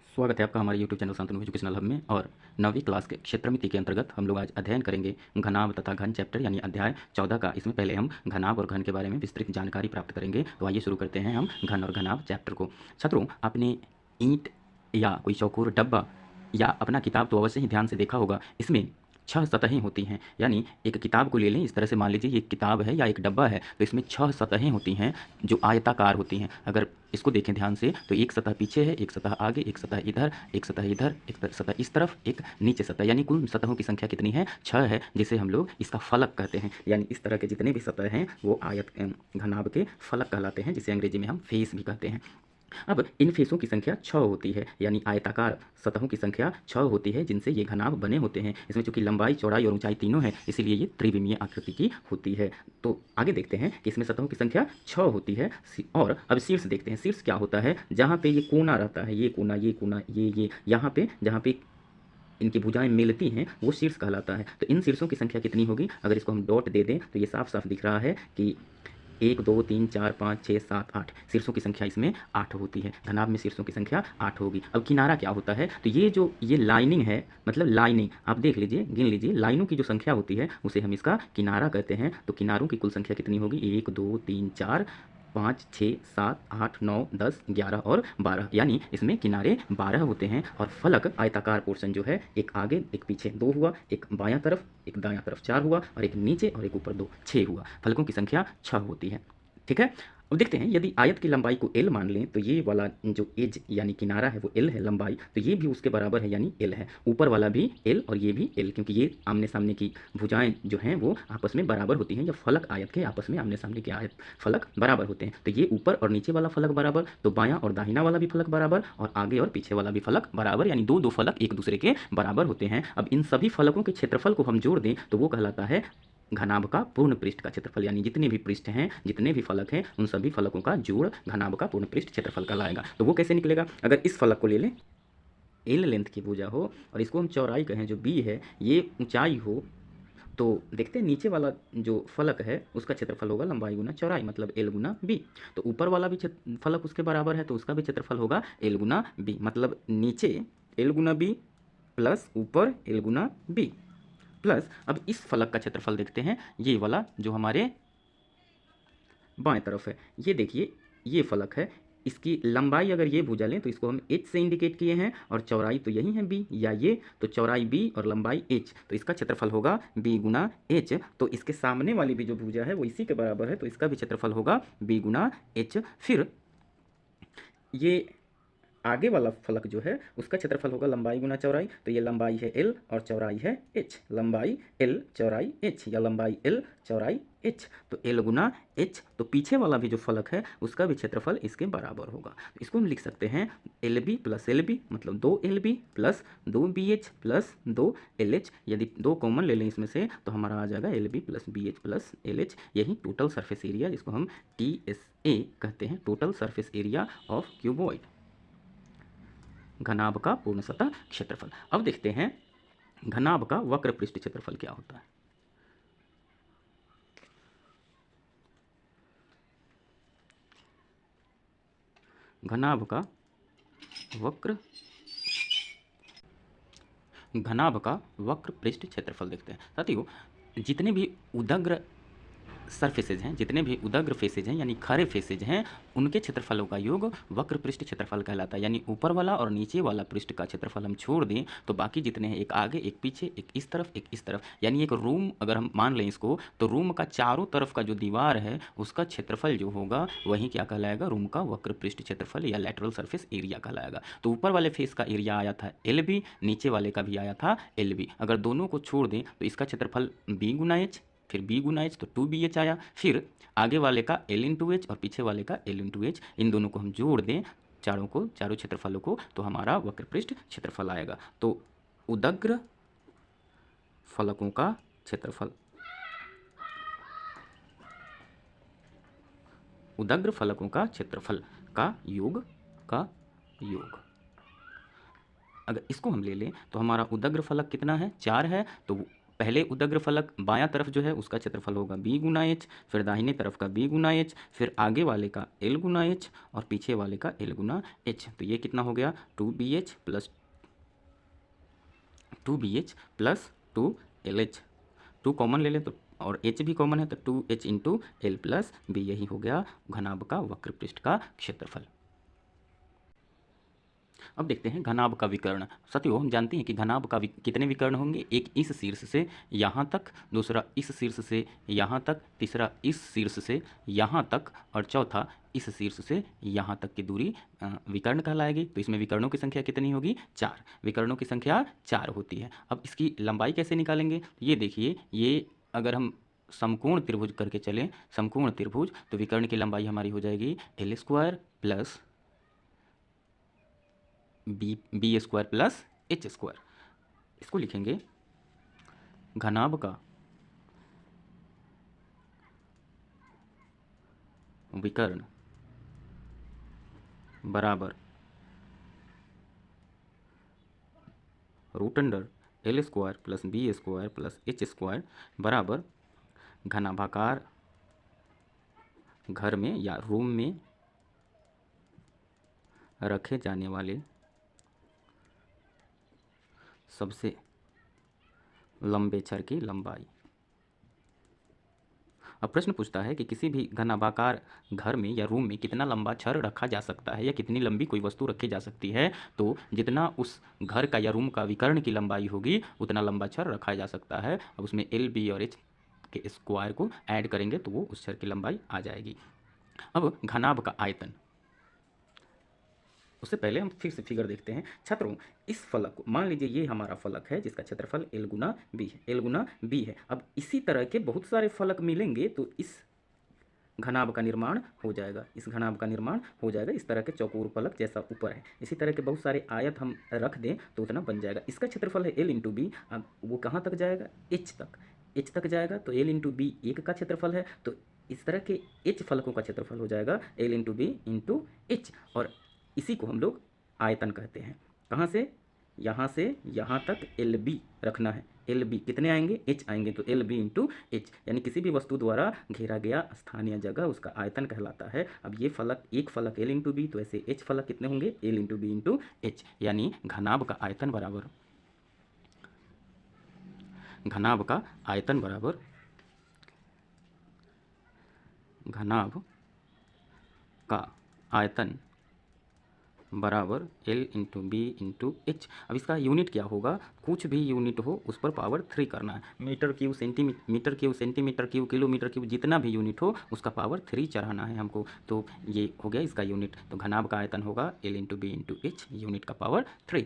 स्वागत है आपका हमारे YouTube channel Shantanu educational hub में। और 9वीं क्लास के क्षेत्रमिति के अंतर्गत हम लोग आज अध्ययन करेंगे घनाभ तथा घन चैप्टर यानी अध्याय 14 का। इसमें पहले हम घनाभ और घन के बारे में विस्तृत जानकारी प्राप्त करेंगे। तो आइए शुरू करते हैं हम घन और घनाभ चैप्टर को। छात्रों, आपने ईंट या कोई चौकोर डब्बा या अपना किताब तो अवश्य ही ध्यान से देखा होगा। इसमें 6 सतहें होती हैं, यानी एक किताब को ले लें, इस तरह से मान लीजिए ये किताब है या एक डब्बा है, तो इसमें 6 सतहें होती हैं जो आयताकार होती हैं। अगर इसको देखें ध्यान से तो एक सतह पीछे है, एक सतह आगे, एक सतह इधर, एक सतह इधर, एक सतह इस तरफ, एक नीचे सतह, यानी कुल सतहों की संख्या कितनी है? 6 है, जिसे हम लोग इसका फलक कहते हैं। यानी इस तरह के जितने भी सतह हैं वो घनाभ के फलक कहलाते हैं, जिसे अंग्रेजी में हम फेस भी कहते हैं। अब इन फेसों की संख्या 6 होती है, यानी आयताकार सतहों की संख्या 6 होती है जिनसे ये घनाभ बने होते हैं। इसमें चूंकि लंबाई, चौड़ाई और ऊंचाई तीनों है, इसीलिए ये त्रिविमीय आकृति की होती है। तो आगे देखते हैं कि इसमें सतहों की संख्या 6 होती है। और अब शीर्ष देखते हैं। शीर्ष क्या होता है? जहाँ पे ये कोना रहता है, ये कोना, ये कोना, ये यहाँ पे जहाँ पे इनकी भुजाएं मिलती हैं वो शीर्ष कहलाता है। तो इन शीर्षों की संख्या कितनी होगी? अगर इसको हम डॉट दे दें तो ये साफ साफ दिख रहा है कि 1 2 3 4 5 6 7 8 शीर्षों की संख्या इसमें 8 होती है। घनाभ में शीर्षों की संख्या 8 होगी। अब किनारा क्या होता है? तो ये लाइनिंग है, मतलब लाइनिंग आप देख लीजिए, गिन लीजिए, लाइनों की जो संख्या होती है उसे हम इसका किनारा कहते हैं। तो किनारों की कुल संख्या कितनी होगी? 1 2 3 4 5 6 7 8 9 10 11 और 12, यानी इसमें किनारे 12 होते हैं। और फलक आयताकार पोर्शन जो है, एक आगे एक पीछे 2 हुआ, एक बायां तरफ एक दायां तरफ 4 हुआ, और एक नीचे और एक ऊपर 2, 6 हुआ। फलकों की संख्या 6 होती है। ठीक है। अब देखते हैं, यदि आयत की लंबाई को L मान लें तो ये वाला जो एज यानी किनारा है वो L है, लंबाई, तो ये भी उसके बराबर है यानी L है। ऊपर वाला भी L और ये भी L, क्योंकि ये आमने सामने की भुजाएं जो हैं वो आपस में बराबर होती हैं। या फलक आयत के आपस में आमने सामने के आयत फलक बराबर होते हैं। तो ये ऊपर और नीचे वाला फलक बराबर, तो बायां और दाहिना वाला भी फलक बराबर, और आगे और पीछे वाला भी फलक बराबर, यानी दो दो फलक एक दूसरे के बराबर होते हैं। अब इन सभी फलकों के क्षेत्रफल को हम जोड़ दें तो वो कहलाता है घनाभ का पूर्ण पृष्ठ का क्षेत्रफल। यानी जितने भी पृष्ठ हैं, जितने भी फलक हैं, उन सभी फलकों का जोड़ घनाभ का पूर्ण पृष्ठ क्षेत्रफल कहलाएगा। तो वो कैसे निकलेगा? अगर इस फलक को ले लें, L लेंथ की भुजा हो और इसको हम चौड़ाई कहें, जो B है, ये ऊंचाई हो, तो देखते हैं नीचे वाला जो फलक है उसका क्षेत्रफल होगा लंबाई गुना चौड़ाई, मतलब L गुना B। तो ऊपर वाला भी फलक उसके बराबर है, तो उसका भी क्षेत्रफल होगा L गुना B, मतलब नीचे L गुना B प्लस ऊपर L गुना B प्लस। अब इस फलक का क्षेत्रफल देखते हैं, ये वाला जो हमारे बाएं तरफ है, ये देखिए ये फलक है। इसकी लंबाई अगर ये भुजा लें तो इसको हम h से इंडिकेट किए हैं, और चौड़ाई तो यही है b, या ये तो चौड़ाई b और लंबाई h, तो इसका क्षेत्रफल होगा b गुना h। तो इसके सामने वाली भी जो भुजा है वो इसी के बराबर है, तो इसका भी क्षेत्रफल होगा b गुना h। फिर ये आगे वाला फलक जो है उसका क्षेत्रफल होगा लंबाई गुना चौड़ाई, तो ये लंबाई है L और चौड़ाई है h, लंबाई L चौड़ाई h, या लंबाई L चौड़ाई h, तो L गुना h। तो पीछे वाला भी जो फलक है उसका भी क्षेत्रफल इसके बराबर होगा। तो इसको हम लिख सकते हैं LB प्लस LB, मतलब 2LB plus 2BH plus 2LH। यदि 2 कॉमन ले लें इसमें से तो हमारा आ जाएगा LB plus BH plus LH। यही टोटल सरफेस एरिया, जिसको हम TSA कहते हैं, total surface area of cuboid, घनाभ का पूर्ण सतह क्षेत्रफल। अब देखते हैं घनाभ का वक्र पृष्ठ क्षेत्रफल क्या होता है। घनाभ का वक्र पृष्ठ क्षेत्रफल देखते हैं। साथियों, जितने भी उदग्र सरफेसेज हैं, जितने भी उदग्र फेसेज हैं यानी खरे फेसेज हैं, उनके क्षेत्रफलों का योग वक्र पृष्ठ क्षेत्रफल कहलाता है। यानी ऊपर वाला और नीचे वाला पृष्ठ का क्षेत्रफल हम छोड़ दें तो बाकी जितने हैं, एक आगे एक पीछे, एक इस तरफ एक इस तरफ, यानी एक रूम अगर हम मान लें इसको, तो रूम का चारों तरफ का जो दीवार है उसका क्षेत्रफल जो होगा वही क्या कहलाएगा? रूम का वक्र पृष्ठ क्षेत्रफल या लैटरल सरफेस एरिया कहलाएगा। तो ऊपर वाले फेस का एरिया आया था LB, नीचे वाले का भी आया था LB। अगर दोनों को छोड़ दें तो इसका क्षेत्रफल B गुना H, फिर B गुना H तो 2BH आया, फिर आगे वाले का L इंटू H और पीछे वाले का L इंटू H। इन दोनों को हम जोड़ दें, चारों क्षेत्रफलों को, तो हमारा वक्र पृष्ठ क्षेत्रफल आएगा। तो उदग्र फलकों का क्षेत्रफल, उदग्र फलकों का क्षेत्रफल का योग अगर इसको हम ले लें तो हमारा उदग्र फलक कितना है? 4 है, तो पहले उदग्र फलक बायां तरफ जो है उसका क्षेत्रफल होगा b गुना एच, फिर दाहिने तरफ का b गुना एच, फिर आगे वाले का l गुना एच और पीछे वाले का l गुना एच। तो ये कितना हो गया 2bh प्लस 2LH। 2 कॉमन ले लें तो और h भी कॉमन है तो 2h into L plus B, यही हो गया घनाभ का वक्र पृष्ठ का क्षेत्रफल। अब देखते हैं घनाभ का विकर्ण। साथियों हम जानते हैं कि घनाभ का कितने विकर्ण होंगे, एक इस शीर्ष से यहाँ तक, दूसरा इस शीर्ष से यहाँ तक, तीसरा इस शीर्ष से यहाँ तक और चौथा इस शीर्ष से यहाँ तक की दूरी विकर्ण कहलाएगी। तो इसमें विकर्णों की संख्या कितनी होगी 4, विकर्णों की संख्या 4 होती है। अब इसकी लंबाई कैसे निकालेंगे, ये देखिए, ये अगर हम समकोण त्रिभुज करके चलें, समकोण त्रिभुज, तो विकर्ण की लंबाई हमारी हो जाएगी L² प्लस बी² प्लस H²। इसको लिखेंगे घनाभ का विकर्ण बराबर √L² प्लस बी² प्लस H² बराबर घनाभाकार घर में या रूम में रखे जाने वाले सबसे लंबे छड़ की लंबाई। अब प्रश्न पूछता है कि किसी भी घनाभाकार घर में या रूम में कितना लंबा छड़ रखा जा सकता है या कितनी लंबी कोई वस्तु रखी जा सकती है। तो जितना उस घर का या रूम का विकर्ण की लंबाई होगी उतना लंबा छड़ रखा जा सकता है। अब उसमें L, B और H के स्क्वायर को ऐड करेंगे तो वो उस छड़ की लंबाई आ जाएगी। अब घनाभ का आयतन, उससे पहले हम फिर से फिगर देखते हैं। छात्रों इस फलक को मान लीजिए ये हमारा फलक है जिसका क्षेत्रफल L गुना B है, L गुना B है। अब इसी तरह के बहुत सारे फलक मिलेंगे तो इस घनाभ का निर्माण हो जाएगा, इस घनाभ का निर्माण हो जाएगा। इस तरह के चौकोर फलक जैसा ऊपर है, इसी तरह के बहुत सारे आयत हम रख दें तो उतना बन जाएगा। इसका क्षेत्रफल है L इंटू बी। अब वो कहाँ तक जाएगा, H तक जाएगा। तो L इंटू बी एक का क्षेत्रफल है, तो इस तरह के H फलकों का क्षेत्रफल हो जाएगा L into B into H। और इसी को हम लोग आयतन कहते हैं। कहाँ से यहाँ तक LB रखना है। LB कितने आएंगे, H आएंगे, तो LB इंटू H, यानी किसी भी वस्तु द्वारा घेरा गया स्थानीय जगह उसका आयतन कहलाता है। अब ये फलक, एक फलक L इंटू बी, तो ऐसे H फलक कितने होंगे L into B into H, यानी घनाभ का आयतन बराबर घनाभ का आयतन बराबर L into B into H। अब इसका यूनिट क्या होगा, कुछ भी यूनिट हो उस पर पावर 3 करना है। Metre cube, centimetre cube, kilometre cube, जितना भी यूनिट हो उसका पावर 3 चढ़ाना है हमको। तो ये हो गया इसका यूनिट। तो घनाभ का आयतन होगा L into B into H, unit का पावर 3।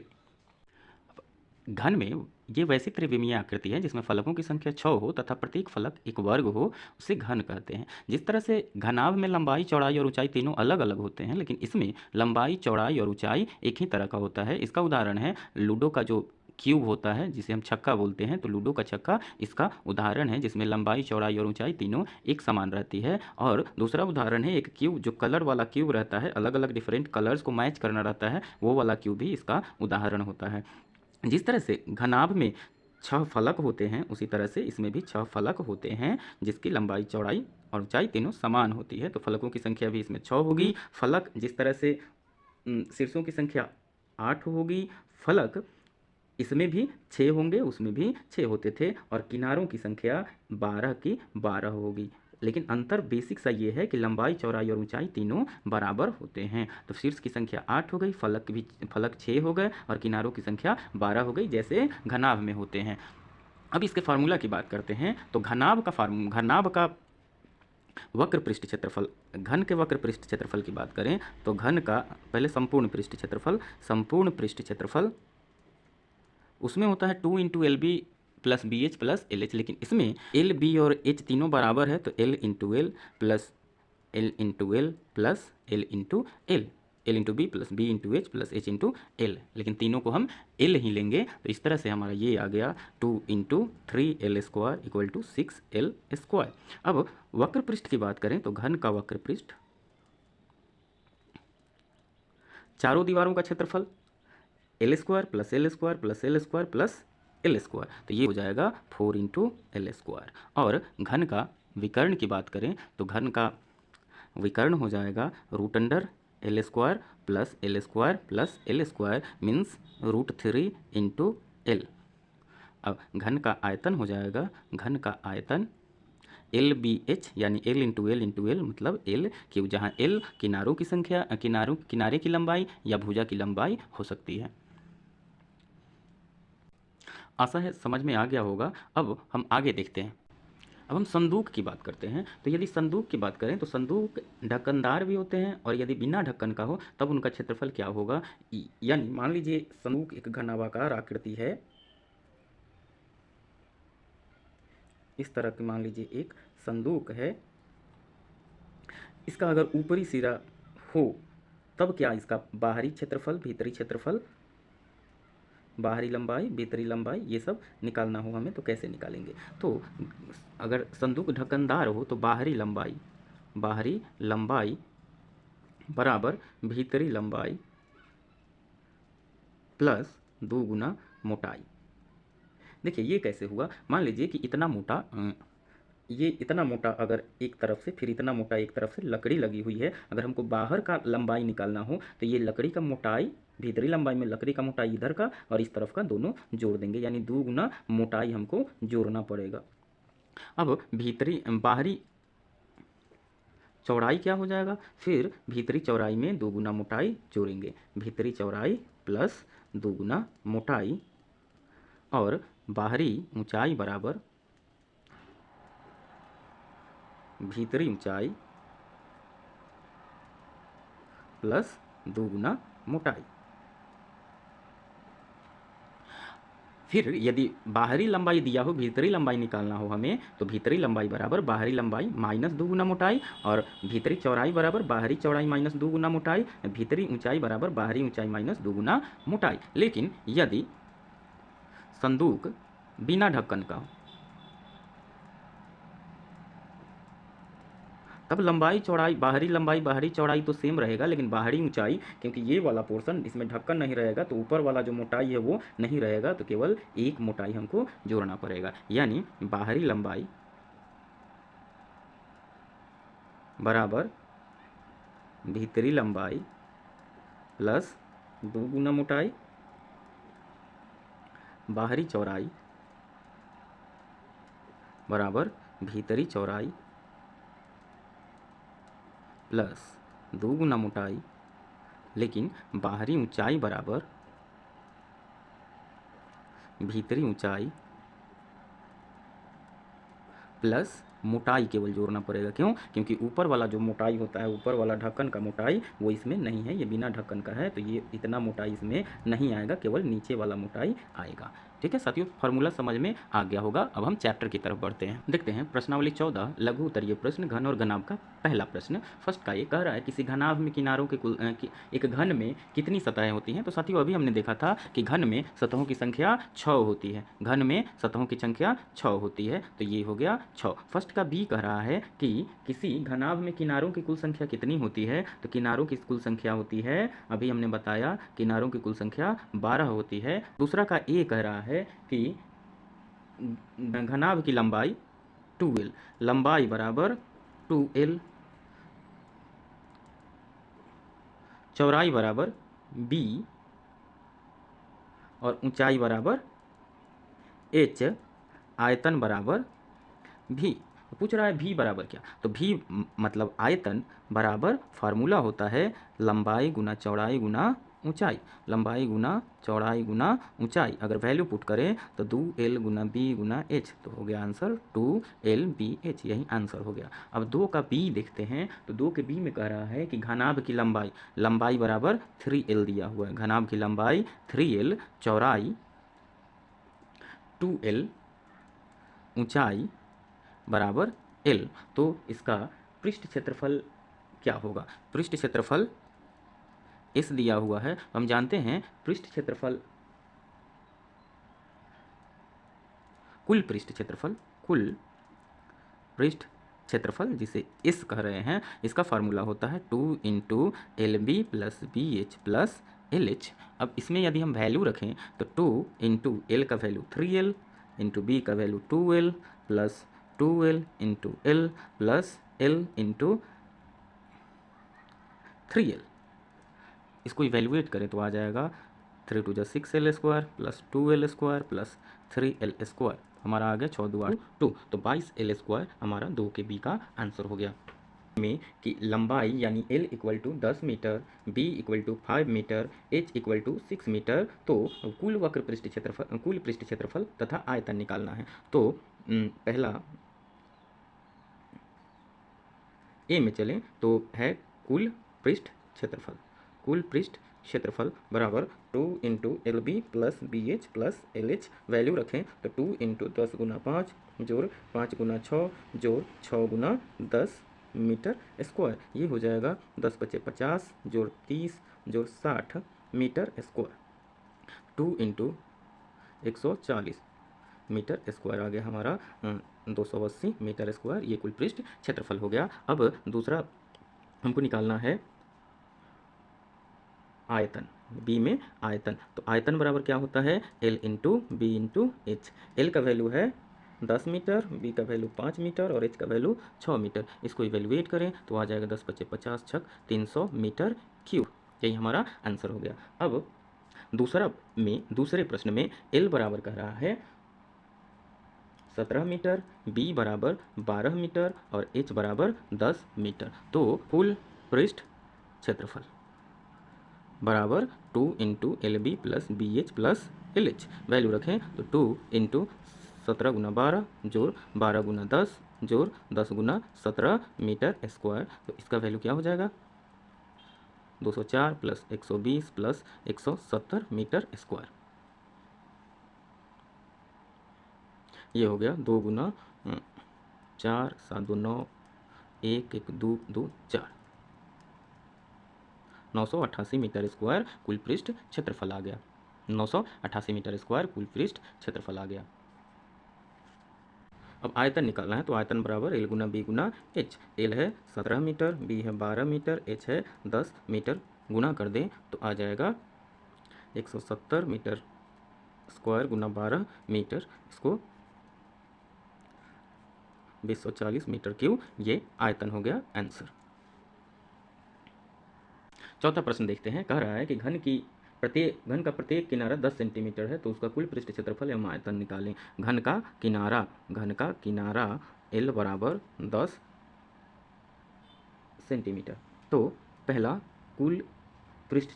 घन में ये वैसी त्रिविमीय आकृति है जिसमें फलकों की संख्या 6 हो तथा प्रत्येक फलक एक वर्ग हो, उसे घन कहते हैं। जिस तरह से घनाभ में लंबाई, चौड़ाई और ऊंचाई तीनों अलग अलग होते हैं, लेकिन इसमें लंबाई, चौड़ाई और ऊंचाई एक ही तरह का होता है। इसका उदाहरण है लूडो का जो क्यूब होता है जिसे हम छक्का बोलते हैं, तो लूडो का छक्का इसका उदाहरण है जिसमें लंबाई, चौड़ाई और ऊंचाई तीनों एक समान रहती है। और दूसरा उदाहरण है एक क्यूब, जो कलर वाला क्यूब रहता है, अलग अलग डिफरेंट कलर्स को मैच करना रहता है, वो वाला क्यूब भी इसका उदाहरण होता है। जिस तरह से घनाभ में 6 फलक होते हैं उसी तरह से इसमें भी 6 फलक होते हैं जिसकी लंबाई, चौड़ाई और ऊंचाई तीनों समान होती है। तो फलकों की संख्या भी इसमें 6 होगी। फलक जिस तरह से शीर्षों की संख्या 8 होगी, फलक इसमें भी 6 होंगे, उसमें भी 6 होते थे, और किनारों की संख्या 12 की 12 होगी। लेकिन अंतर बेसिक सा ये है कि लंबाई, चौड़ाई और ऊंचाई तीनों बराबर होते हैं। तो शीर्ष की संख्या 8 हो गई, फलक 6 हो गए और किनारों की संख्या 12 हो गई, जैसे घनाभ में होते हैं। अब इसके फार्मूला की बात करते हैं। तो घनाभ का वक्र पृष्ठ क्षेत्रफल, घन के वक्र पृष्ठ क्षेत्रफल की बात करें तो घन का पहले संपूर्ण पृष्ठ क्षेत्रफल उसमें होता है 2 into L B plus B H plus L H. लेकिन इसमें एल, बी और एच तीनों बराबर है, तो L into L plus L into L plus L into L, L into B plus B into H plus H into L. लेकिन तीनों को हम एल ही लेंगे, तो इस तरह से हमारा ये आ गया 2 into 3L² equal to 6L²। अब वक्र पृष्ठ की बात करें तो घन का वक्र पृष्ठ, चारों दीवारों का क्षेत्रफल L² plus L² plus L² plus L square, तो ये हो जाएगा 4 इंटू एल स्क्वायर। और घन का विकर्ण की बात करें तो घन का विकर्ण हो जाएगा root under L square plus L square means √3 into L. अब घन का आयतन हो जाएगा, घन का आयतन एल बी एच यानी एल मतलब एल क्यूब, जहाँ एल किनारों की संख्या, किनारे की लंबाई या भुजा की लंबाई हो सकती है। आशा है समझ में आ गया होगा। अब हम आगे देखते हैं। अब हम संदूक की बात करते हैं। तो यदि संदूक की बात करें तो संदूक ढक्कनदार भी होते हैं और यदि बिना ढक्कन का हो तब उनका क्षेत्रफल क्या होगा। यानी मान लीजिए संदूक एक घनाभाकार आकृति है, इस तरह की मान लीजिए एक संदूक है, इसका अगर ऊपरी सिरा हो तब क्या इसका बाहरी क्षेत्रफल, भीतरी क्षेत्रफल, बाहरी लंबाई, भीतरी लंबाई ये सब निकालना हो हमें तो कैसे निकालेंगे। तो अगर संदूक ढक्कनदार हो तो बाहरी लंबाई बराबर भीतरी लंबाई प्लस 2 गुना मोटाई। देखिए ये कैसे हुआ, मान लीजिए कि ये इतना मोटा अगर एक तरफ से, फिर इतना मोटा एक तरफ से लकड़ी लगी हुई है, अगर हमको बाहर का लंबाई निकालना हो तो ये लकड़ी का मोटाई, भीतरी लंबाई में लकड़ी का मोटाई इधर का और इस तरफ का दोनों जोड़ देंगे, यानी 2 गुना मोटाई हमको जोड़ना पड़ेगा। अब बाहरी चौड़ाई क्या हो जाएगा, फिर भीतरी चौड़ाई में 2 गुना मोटाई जोड़ेंगे, भीतरी चौड़ाई प्लस 2 गुना मोटाई, और बाहरी ऊंचाई बराबर भीतरी ऊंचाई प्लस 2 गुना मोटाई। फिर यदि बाहरी लंबाई दिया हो, भीतरी लंबाई निकालना हो हमें, तो भीतरी लंबाई बराबर बाहरी लंबाई माइनस 2 गुना मोटाई, और भीतरी चौड़ाई बराबर बाहरी चौड़ाई माइनस 2 गुना मोटाई, भीतरी ऊंचाई बराबर बाहरी ऊंचाई माइनस 2 गुना मोटाई। लेकिन यदि संदूक बिना ढक्कन का हो तब बाहरी चौड़ाई तो सेम रहेगा, लेकिन बाहरी ऊंचाई, क्योंकि ये वाला पोर्शन इसमें ढक्कन नहीं रहेगा तो ऊपर वाला जो मोटाई है वो नहीं रहेगा, तो केवल एक मोटाई हमको जोड़ना पड़ेगा, यानी बाहरी लंबाई बराबर भीतरी लंबाई प्लस 2 गुना मोटाई, बाहरी चौड़ाई बराबर भीतरी चौड़ाई प्लस 2 गुना मोटाई, लेकिन बाहरी ऊंचाई बराबर भीतरी ऊंचाई प्लस मोटाई केवल जोड़ना पड़ेगा। क्यों? क्योंकि ऊपर वाला जो मोटाई होता है, ऊपर वाला ढक्कन का मोटाई वो इसमें नहीं है, ये बिना ढक्कन का है, तो ये इतना मोटाई इसमें नहीं आएगा, केवल नीचे वाला मोटाई आएगा। ठीक है साथियों, फार्मूला समझ में आ गया होगा। अब हम चैप्टर की तरफ बढ़ते हैं। देखते हैं प्रश्नावली 14 लघु उत्तरीय प्रश्न, घन और घनाभ का पहला प्रश्न। फर्स्ट का ये कह रहा है किसी घनाभ में किनारों के एक घन में कितनी सतहें होती हैं। तो साथियों अभी हमने देखा था कि घन में सतहों की संख्या 6 होती है, घन में सतहों की संख्या 6 होती है, तो ये हो गया 6। फर्स्ट का बी कह रहा है कि किसी घनाभ में किनारों की कुल संख्या कितनी होती है। तो किनारों की कुल संख्या होती है, अभी हमने बताया किनारों की कुल संख्या 12 होती है। दूसरा का ए कह रहा है कि घनाभ की लंबाई 2l, लंबाई बराबर 2l, चौड़ाई बराबर b और ऊंचाई बराबर h, आयतन बराबर v। पूछ रहा है v बराबर क्या, तो v मतलब आयतन बराबर फार्मूला होता है लंबाई गुना चौड़ाई गुना ऊंचाई, लंबाई गुना चौड़ाई गुना ऊंचाई। अगर वैल्यू पुट करें तो 2l गुना b गुना h, तो हो गया आंसर 2lbh, यही आंसर हो गया। अब 2 का b देखते हैं, तो 2 के b में कह रहा है कि घनाभ की लंबाई बराबर 3l दिया हुआ है, घनाभ की लंबाई 3l, चौड़ाई 2l, ऊंचाई बराबर l। तो इसका पृष्ठ क्षेत्रफल क्या होगा, पृष्ठ क्षेत्रफल S दिया हुआ है, हम जानते हैं पृष्ठ क्षेत्रफल, कुल पृष्ठ क्षेत्रफल जिसे S कह रहे हैं, इसका फार्मूला होता है 2 into LB plus BH plus L H. अब इसमें यदि हम वैल्यू रखें तो 2 इंटू एल का वैल्यू 3L इंटू बी का value 2L plus 2L into L plus L into 3L। इसको इवेल्युएट करें तो आ जाएगा 3 टू जा 6L² plus 2L² plus 3L²। हमारा आ गया 6 2 8 2, तो 22L² हमारा 2 के बी का आंसर हो गया। में कि लंबाई यानी L equal to 10 metre, B equal to 5 metre, H equal to 6 metre, तो कुल वक्र पृष्ठ क्षेत्रफल, कुल पृष्ठ क्षेत्रफल तथा आयतन निकालना है। तो पहला ए में चलें तो है कुल पृष्ठ क्षेत्रफल। कुल पृष्ठ क्षेत्रफल बराबर 2 into L B plus B H plus L H. Value रखें तो 2 इंटू 10 गुना 5 जोड़ 5 गुना 6 जोड़ 6 गुना 10 मीटर स्क्वायर। ये हो जाएगा 10 बचे 50 जोड़ 30 जोड़ 60 metre square. 2 into 140 metre square आ गया हमारा 280 मीटर स्क्वायर। ये कुल पृष्ठ क्षेत्रफल हो गया। अब दूसरा हमको निकालना है आयतन। बी में आयतन, तो आयतन बराबर क्या होता है L into B into H. L का वैल्यू है 10 मीटर, बी का वैल्यू 5 मीटर और एच का वैल्यू 6 मीटर। इसको इवेल्युएट करें तो आ जाएगा 10 बचे 50 छक 300 मीटर क्यूब। यही हमारा आंसर हो गया। अब दूसरे प्रश्न में L बराबर कह रहा है 17 मीटर, बी बराबर 12 मीटर और एच बराबर 10 मीटर। तो कुल पृष्ठ क्षेत्रफल बराबर 2 into L B plus B H plus L H. Value रखें तो 2 इंटू 17 गुना 12 जोड़ 12 गुना 10 जोड़ 10 गुना 17 मीटर स्क्वायर। तो इसका वैल्यू क्या हो जाएगा 204 प्लस 120 प्लस 170 मीटर स्क्वायर। ये हो गया 2 गुना 4 7 2 9 1 1 2 2 4 988 मीटर स्क्वायर कुल पृष्ठ क्षेत्रफल आ गया। 988 मीटर स्क्वायर कुल पृष्ठ क्षेत्रफल आ गया। अब आयतन निकालना है तो आयतन बराबर L गुना बी गुना एच। L है 17 मीटर, B है 12 मीटर, H है 10 मीटर। गुना कर दें तो आ जाएगा 170 मीटर स्क्वायर गुना 12 मीटर। इसको 240 मीटर क्यूब। ये आयतन हो गया आंसर। चौथा प्रश्न देखते हैं। कह रहा है कि घन का प्रत्येक किनारा 10 सेंटीमीटर है, तो उसका कुल पृष्ठ क्षेत्रफल एवं आयतन निकालें। घन का किनारा L बराबर 10 सेंटीमीटर। तो पहला कुल पृष्ठ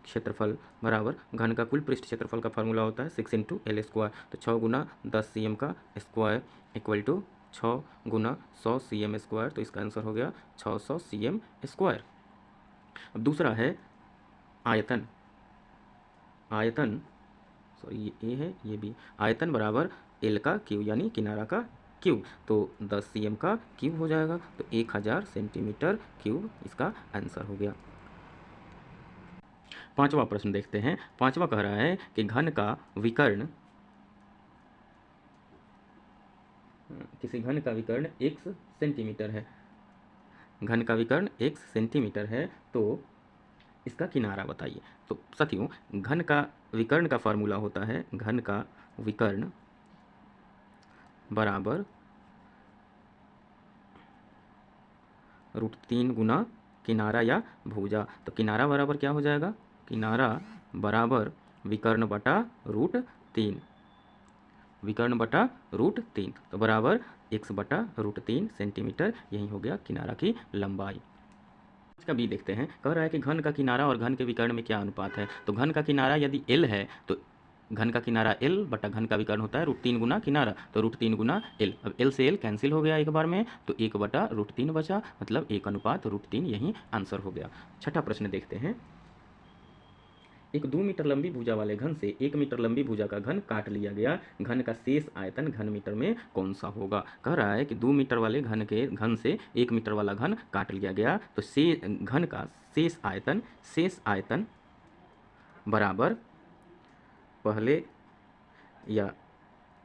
क्षेत्रफल बराबर घन का कुल पृष्ठ क्षेत्रफल का फार्मूला होता है 6 इंटू एल स्क्वायर। तो 6 गुना 10 cm का स्क्वायर इक्वल टू 6 गुना 100 cm स्क्वायर। तो इसका आंसर हो गया 600 cm स्क्वायर। अब दूसरा है आयतन। सॉरी ये ए है ये बी। आयतन बराबर एल का क्यूब यानी किनारा का क्यूब। तो 10 cm का क्यूब हो जाएगा तो 1000 सेंटीमीटर क्यूब इसका आंसर हो गया। पांचवा प्रश्न देखते हैं। पांचवा कह रहा है कि घन का विकर्ण किसी घन का विकर्ण x सेंटीमीटर है। घन का विकर्ण x सेंटीमीटर है तो इसका किनारा बताइए। तो साथियों घन का विकर्ण का फार्मूला होता है घन का विकर्ण बराबर √3 गुना किनारा या भुजा। तो किनारा बराबर क्या हो जाएगा किनारा बराबर विकर्ण बटा √3। विकर्ण बटा √3 तो बराबर x बटा √3 सेंटीमीटर। यही हो गया किनारा की लंबाई। इसका बी देखते हैं। कह रहा है कि घन का किनारा और घन के विकर्ण में क्या अनुपात है। तो घन का किनारा यदि L है तो घन का किनारा L बटा घन का विकर्ण होता है √3 गुना किनारा। तो √3 गुना L। अब L से L कैंसिल हो गया एक बार में तो 1 बटा √3 बचा, मतलब 1 अनुपात √3। यही आंसर हो गया। छठा प्रश्न देखते हैं। एक 2 मीटर लंबी भुजा वाले घन से 1 मीटर लंबी भुजा का घन काट लिया गया। घन का शेष आयतन घन मीटर में कौन सा होगा। कह रहा है कि 2 मीटर वाले घन से 1 मीटर वाला घन काट लिया गया तो घन का शेष आयतन बराबर पहले या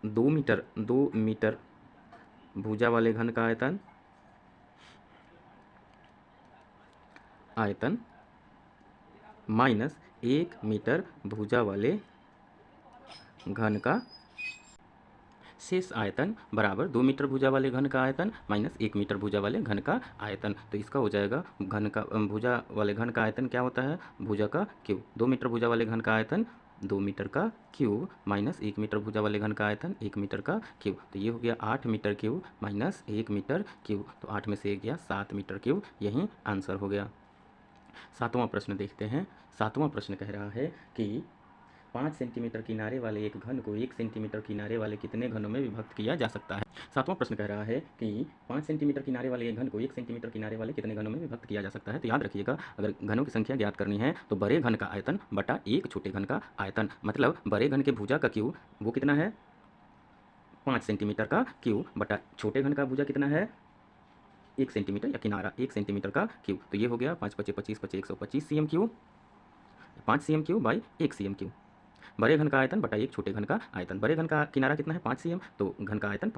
2 मीटर भुजा वाले घन का आयतन माइनस 1 मीटर भुजा वाले घन का शेष आयतन बराबर 2 मीटर भुजा वाले घन का आयतन माइनस 1 मीटर भुजा वाले घन का आयतन। तो इसका हो जाएगा घन का भुजा वाले घन का आयतन क्या होता है, भुजा का क्यूब। 2 मीटर भुजा वाले घन का आयतन 2 मीटर का क्यूब माइनस 1 मीटर भुजा वाले घन का आयतन 1 मीटर का क्यूब। तो ये हो गया 8 metre cube minus 1 metre cube. तो 8 में से 1 गया 7 मीटर क्यूब, यही आंसर हो गया। 7वां प्रश्न देखते हैं। 7वां प्रश्न कह रहा है कि 5 सेंटीमीटर किनारे वाले एक घन को 1 सेंटीमीटर किनारे वाले कितने घनों में विभक्त किया जा सकता है। 7वां प्रश्न कह रहा है कि 5 सेंटीमीटर किनारे वाले एक घन को 1 सेंटीमीटर किनारे वाले कितने घनों में विभक्त किया जा सकता है। तो याद रखिएगा, अगर घनों की संख्या ज्ञात करनी है तो बड़े घन का आयतन बटा एक छोटे घन का आयतन, मतलब बड़े घन के भुजा का क्यूब वो कितना है 5 सेंटीमीटर का क्यूब बटा छोटे घन का भुजा कितना है 1 सेंटीमीटर या किनारा 1 सेंटीमीटर का क्यूब। तो ये हो गया 5 पचे 25 पचे 125 cm cube, 5 cm cube by 1 cm cube. बड़े घन का आयतन बटा एक छोटे घन का आयतन। बड़े घन का किनारा कितना है 5 cm, तो घन का आयतन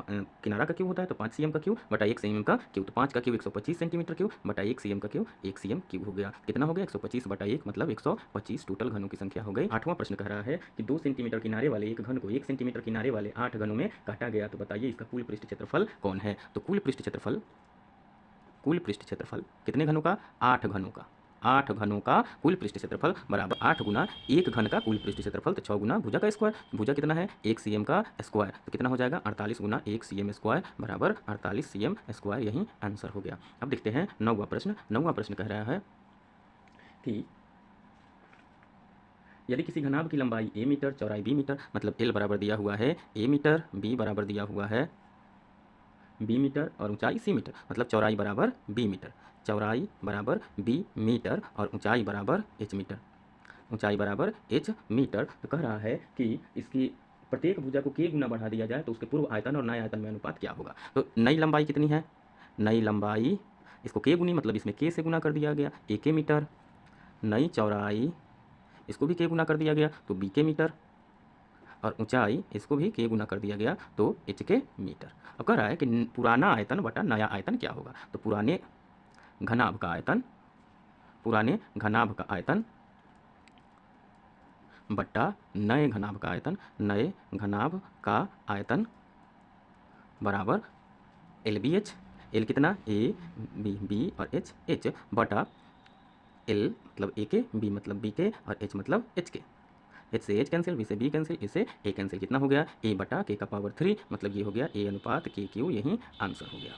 किनारा का क्यूब होता है तो 5 cm का क्यूब बटा 1 cm का क्यूब। तो 5 का क्यूब 125 सेंटीमीटर क्यूब बटा 1 cm का क्यूब 1 cm क्यूब हो गया। कितना हो गया 125 बटा 1 मतलब 125 टोटल घनों की संख्या हो गई। 8वां प्रश्न कह रहा है कि 2 सेंटीमीटर किनारे वाले एक घन को 1 सेंटीमीटर किनारे वाले 8 घनों में काटा गया, तो बताइए इसका कुल पृष्ठ क्षेत्रफल कौन है। तो कुल पृष्ठ क्षेत्रफल कितने घनों का 8 घनों का, 8 घनों का कुल पृष्ठ क्षेत्रफल बराबर 8 गुना एक घन का कुल पृष्ठ क्षेत्रफल, तो 6 गुना भुजा का स्क्वायर। भुजा कितना है 1 cm का स्क्वायर, तो कितना हो जाएगा 48 गुना 1 cm स्क्वायर बराबर 48 cm स्क्वायर, यही आंसर हो गया। अब देखते हैं 9वां प्रश्न। 9वां प्रश्न कह रहा है कि यदि किसी घनाभ की लंबाई a मीटर चौड़ाई b मीटर, मतलब l बराबर दिया हुआ है a मीटर, b बराबर दिया हुआ है b मीटर और ऊंचाई c मीटर, मतलब चौड़ाई बराबर b मीटर, चौड़ाई बराबर b मीटर और ऊंचाई बराबर h मीटर, ऊंचाई बराबर h मीटर। तो कह रहा है कि इसकी प्रत्येक भुजा को k गुना बढ़ा दिया जाए तो उसके पूर्व आयतन और नए आयतन में अनुपात क्या होगा। तो नई लंबाई कितनी है, नई लंबाई इसको k गुनी मतलब इसमें k से गुना कर दिया गया ak मीटर, नई चौड़ाई इसको भी k गुना कर दिया गया तो bk मीटर, और ऊंचाई इसको भी k गुना कर दिया गया तो hk मीटर। अब कह रहा है कि पुराना आयतन बटा नया आयतन क्या होगा। तो पुराने घनाभ का आयतन, पुराने घनाभ का आयतन बट्टा नए घनाभ का आयतन, नए घनाभ का आयतन बराबर एल बी एच। एल कितना ए बी, बी और एच बटा एल मतलब ए के, बी मतलब बी के और एच मतलब एच के। एच से एच कैंसिल, बी से बी कैंसिल, ए से ए कैंसिल, कितना हो गया ए बटा के का पावर 3, मतलब ये हो गया ए अनुपात के क्यू, यही आंसर हो गया।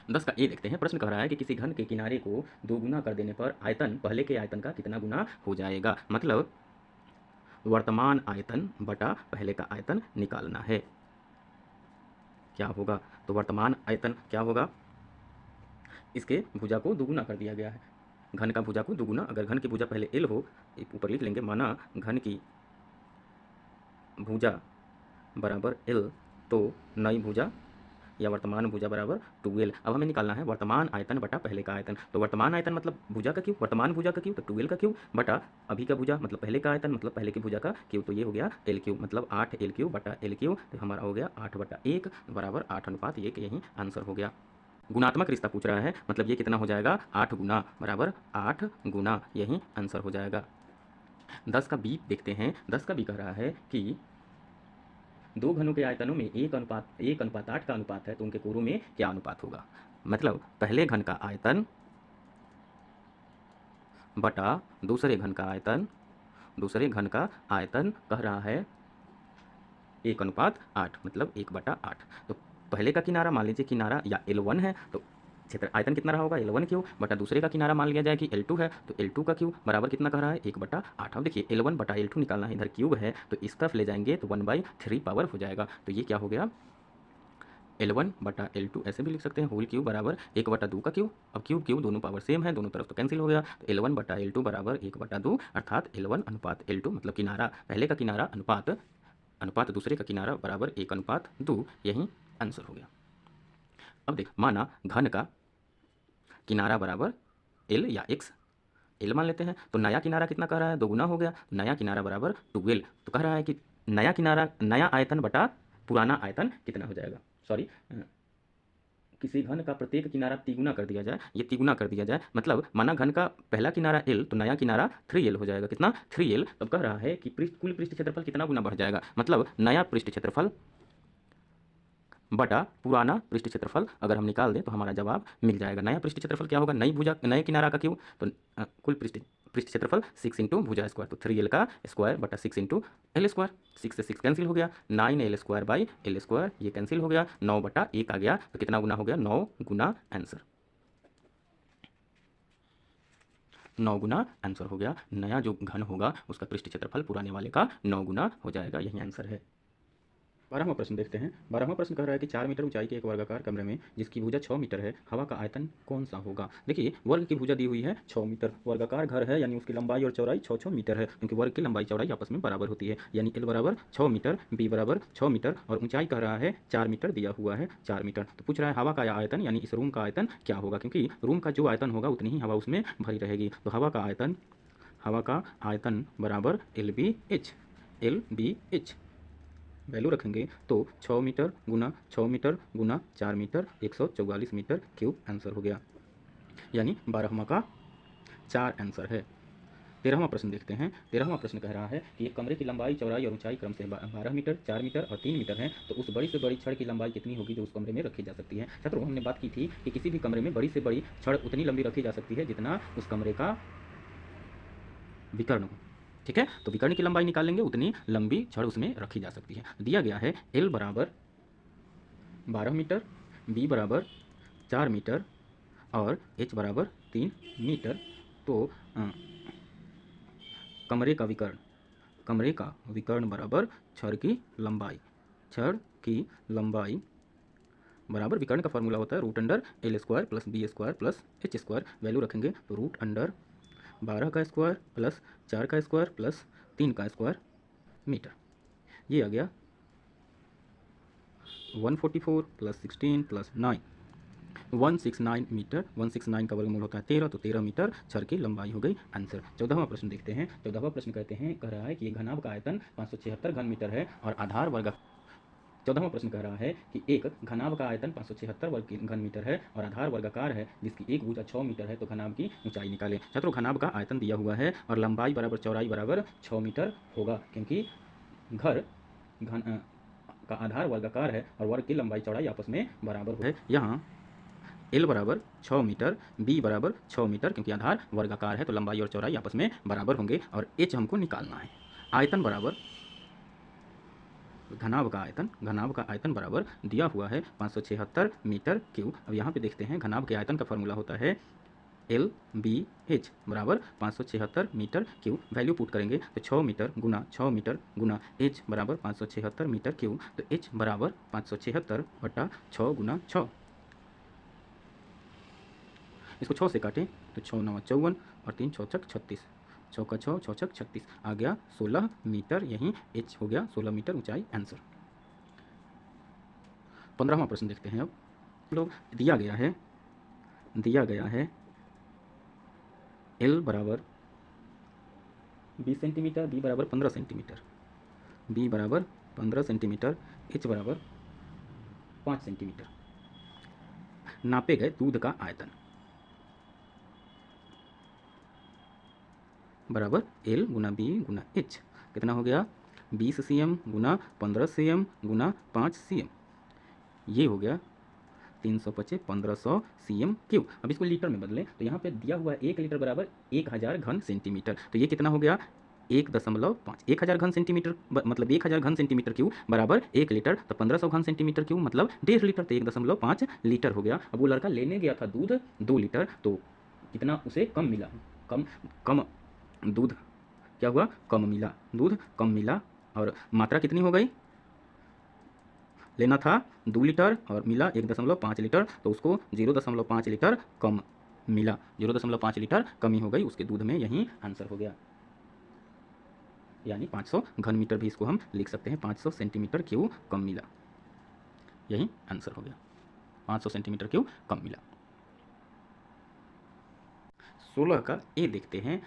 10 का ए देखते हैं। प्रश्न कह रहा है कि किसी घन के किनारे को 2 गुना कर देने पर आयतन पहले के आयतन का कितना गुना हो जाएगा, मतलब वर्तमान आयतन बटा पहले का आयतन निकालना है। क्या होगा, तो वर्तमान आयतन क्या होगा, इसके भुजा को दुगुना कर दिया गया है, घन का भुजा को दुगुना। अगर घन की भुजा पहले एल हो, ऊपर लिख लेंगे, माना घन की भुजा बराबर एल तो नई भुजा या वर्तमान भुजा बराबर 2l। अब हमें निकालना है वर्तमान आयतन बटा पहले का आयतन। तो वर्तमान आयतन मतलब भुजा का क्यूब, वर्तमान भुजा का क्यूब तो 2l का क्यूब बटा अभी का भुजा मतलब पहले का आयतन मतलब पहले की भुजा का क्यूब, तो ये हो गया l क्यूब, मतलब 8l क्यूब बटा l क्यूब। तो हमारा हो गया 8 बटा 1 बराबर 8 अनुपात 1, यही आंसर हो गया। गुणात्मक रिश्ता पूछ रहा है, मतलब ये कितना हो जाएगा 8 गुना बराबर 8 गुना, यही आंसर हो जाएगा। 10 का बी देखते हैं। 10 का बी कह रहा है कि 2 घनों के आयतनों में 1:8 का अनुपात है, तो उनके कोरों में क्या अनुपात होगा। मतलब पहले घन का आयतन बटा दूसरे घन का आयतन, दूसरे घन का आयतन कह रहा है 1:8, मतलब 1/8। तो पहले का किनारा मान लीजिए किनारा या L1 है, तो क्षेत्र आयतन कितना रहा होगा L1 क्यूब बटा दूसरे का किनारा मान लिया जाए कि L2 है, तो L2 का क्यूब बराबर कितना कह रहा है 1/8। अब देखिए L1 बटा L2 निकालना है, इधर क्यूब है तो इस तरफ ले जाएंगे तो 1/3 पावर हो जाएगा। तो ये क्या हो गया L1 बटा L2, ऐसे भी लिख सकते हैं होल क्यूब बराबर 1/2 का क्यूब। अब क्यूब क्यूब दोनों पावर सेम है, दोनों तरफ तो कैंसिल हो गया, तो L1 बटा L2 बराबर 1/2, अर्थात L1 अनुपात L2 मतलब किनारा पहले का किनारा अनुपात दूसरे का किनारा बराबर 1/2, यही आंसर हो गया। अब देख, माना घन का किनारा बराबर L या X, L मान लेते हैं, तो नया किनारा कितना कह रहा है 2 गुना हो गया, नया किनारा बराबर 2l। तो कह रहा है कि नया किनारा, नया आयतन बटा पुराना आयतन कितना हो जाएगा, सॉरी किसी घन का प्रत्येक किनारा तिगुना कर दिया जाए, ये तिगुना कर दिया जाए मतलब माना घन का पहला किनारा l तो नया किनारा 3l हो जाएगा। कितना? 3l। तब कह रहा है कि कुल पृष्ठ क्षेत्रफल कितना गुना बढ़ जाएगा, मतलब नया पृष्ठ क्षेत्रफल बटा पुराना पृष्ठ क्षेत्रफल अगर हम निकाल दें तो हमारा जवाब मिल जाएगा। नया पृष्ठ क्षेत्रफल क्या होगा? नई भुजा, नए किनारा का क्यूब, तो कुल पृष्ठ क्षेत्रफल 6 इंटू भुजा स्क्वायर, तो 3l का स्क्वायर बटा 6 इंटू एल स्क्वायर। 6 से 6 कैंसिल हो गया, 9l square by L square, ये कैंसिल हो गया, 9 बटा 1 आ गया, तो कितना गुना हो गया? 9 गुना आंसर। 9 गुना आंसर हो गया। नया जो घन होगा उसका पृष्ठ क्षेत्रफल पुराने वाले का 9 गुना हो जाएगा, यही आंसर है। 12वां प्रश्न देखते हैं। 12वां प्रश्न कह रहा है कि 4 मीटर ऊंचाई के एक वर्गाकार कमरे में जिसकी भुजा 6 मीटर है, हवा का आयतन कौन सा होगा? देखिए वर्ग की भुजा दी हुई है 6 मीटर, वर्गाकार घर है यानी उसकी लंबाई और चौड़ाई 6 मीटर है, क्योंकि वर्ग की लंबाई चौड़ाई आपस में बराबर होती है, यानी l बराबर 6 मीटर, b बराबर 6 मीटर और ऊंचाई कह रहा है 4 मीटर दिया हुआ है, 4 मीटर। तो पूछ रहा है हवा का आयतन यानी इस रूम का आयतन क्या होगा, क्योंकि रूम का जो आयतन होगा उतनी ही हवा उसमें भरी रहेगी। तो हवा का आयतन बराबर LBH वैल्यू रखेंगे तो 6 मीटर गुना 6 मीटर गुना 4 मीटर 144 मीटर क्यूब आंसर हो गया, यानी 12वां का 4 आंसर है। 13वां प्रश्न देखते हैं। 13वां प्रश्न कह रहा है कि एक कमरे की लंबाई चौड़ाई और ऊंचाई क्रम से 12 मीटर 4 मीटर और 3 मीटर है, तो उस बड़ी से बड़ी छड़ की लंबाई कितनी होगी जो उस कमरे में रखी जा सकती है? छात्रों हमने बात की थी कि किसी भी कमरे में बड़ी से बड़ी छड़ उतनी लंबी रखी जा सकती है जितना उस कमरे का विकर्ण हो। ठीक है, तो विकर्ण की लंबाई निकाल लेंगे, उतनी लंबी छड़ उसमें रखी जा सकती है। दिया गया है l बराबर 12 मीटर, b बराबर 4 मीटर और h बराबर 3 मीटर। तो कमरे का विकर्ण बराबर छड़ की लंबाई बराबर विकर्ण का फॉर्मूला होता है √under l² + b² + h²। Value रखेंगे तो √12 का स्क्वायर प्लस 4 का स्क्वायर प्लस 3 का स्क्वायर मीटर, ये आ गया 144 + 16 + 9 169 मीटर। 169 का वर्गमूल होता है 13, तो 13 मीटर छड़ की लंबाई हो गई आंसर। 14वां प्रश्न देखते हैं। 14वां प्रश्न कह रहा है कि एक घनाभ का आयतन 576 घन मीटर है और आधार वर्ग 14वां प्रश्न कह रहा है कि एक घनाभ का आयतन 576 घन मीटर है और आधार वर्गाकार है जिसकी एक भुजा 6 मीटर है, तो घनाभ की ऊंचाई निकालें। छात्रों घनाभ का आयतन दिया हुआ है और लंबाई बराबर चौड़ाई बराबर 6 मीटर होगा, क्योंकि घर घन का आधार वर्गाकार है और वर्ग की लंबाई चौड़ाई आपस में बराबर है। यहाँ l बराबर 6 मीटर, b बराबर 6 मीटर, क्योंकि आधार वर्गाकार है तो लंबाई और चौड़ाई आपस में बराबर होंगे और h हमको निकालना है। आयतन बराबर घनाभ का आयतन बराबर दिया हुआ है 576 मीटर क्यूब। अब यहाँ पे देखते हैं घनाभ के आयतन का फॉर्मूला होता है LBH बराबर 576 मीटर क्यूब। वैल्यू पुट करेंगे तो 6 मीटर गुना 6 मीटर गुना h बराबर 576 मीटर क्यूब, तो h बराबर 576 बटा 6 गुना 6। इसको 6 से काटें तो 6 9 54 और 3 6 छक 36, 6 का 6 6 छक 36 आ गया 16 मीटर, यहीं h हो गया 16 मीटर ऊंचाई आंसर। 15वां प्रश्न देखते हैं। अब लोग दिया गया है l बराबर 20 सेंटीमीटर, b बराबर 15 सेंटीमीटर, h बराबर 5 सेंटीमीटर। नापे गए दूध का आयतन बराबर l गुना b गुना h, कितना हो गया 20 cm गुना 15 cm गुना 5 cm, ये हो गया 325 1500 cm क्यूब। अब इसको लीटर में बदलें तो यहाँ पे दिया हुआ है 1 लीटर बराबर 1000 घन सेंटीमीटर, तो ये कितना हो गया 1.5 1000 घन सेंटीमीटर मतलब 1000 घन सेंटीमीटर क्यूब बराबर 1 लीटर, तो 1500 घन सेंटीमीटर क्यूब मतलब 1.5 लीटर, तो 1.5 लीटर हो गया। अब वो लड़का लेने गया था दूध 2 लीटर, तो कितना उसे कम मिला, कम दूध क्या हुआ, दूध कम मिला और मात्रा कितनी हो गई, लेना था 2 लीटर और मिला 1.5 लीटर, तो उसको 0.5 लीटर कम मिला, 0.5 लीटर कमी हो गई उसके दूध में, यही आंसर हो गया। यानी 500 घन मीटर भी इसको हम लिख सकते हैं, 500 सेंटीमीटर क्यूब कम मिला, यही आंसर हो गया, 500 सेंटीमीटर क्यूब कम मिला। 16 का ए देखते हैं।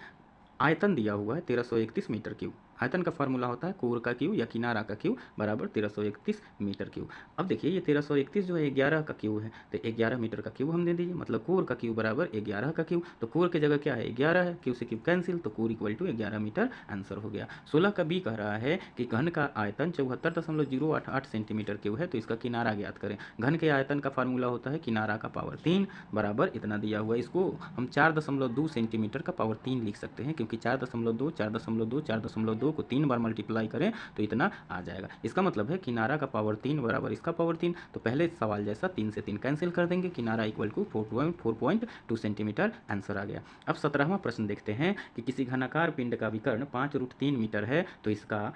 आयतन दिया हुआ है 1331 मीटर क्यूब, आयतन का फार्मूला होता है कोर का क्यू या किनारा का क्यू बराबर 1331 मीटर क्यू। अब देखिए ये 1331 जो है 11 का क्यू है, तो 11 मीटर का क्यू हम दे दीजिए, मतलब कोर का क्यू बराबर 11 का क्यू। तो कोर की जगह क्या है 11 है, क्यू से क्यू कैंसिल, तो कोर इक्वल टू 11 मीटर आंसर हो गया। 16 का बी कह रहा है कि घन का आयतन 74.088 सेंटीमीटर क्यू है, तो इसका किनारा ज्ञात करें। घन के आयतन का फार्मूला होता है किनारा का पावर 3 बराबर इतना दिया हुआ है। इसको हम 4.2 सेंटीमीटर का पावर 3 लिख सकते हैं, क्योंकि 4.2 4.2 4.2 को 3 बार मल्टीप्लाई करें तो इतना आ जाएगा। इसका मतलब है किनारा का पावर 3 बराबर इसका पावर 3। तो पहले सवाल जैसा 3 से 3 कैंसिल कर देंगे, किनारा इक्वल टू 4.2 सेंटीमीटर आंसर आ गया। अब 17वां प्रश्न देखते हैं कि किसी घनाकार पिंड का विकर्ण 5√3 मीटर है, तो इसका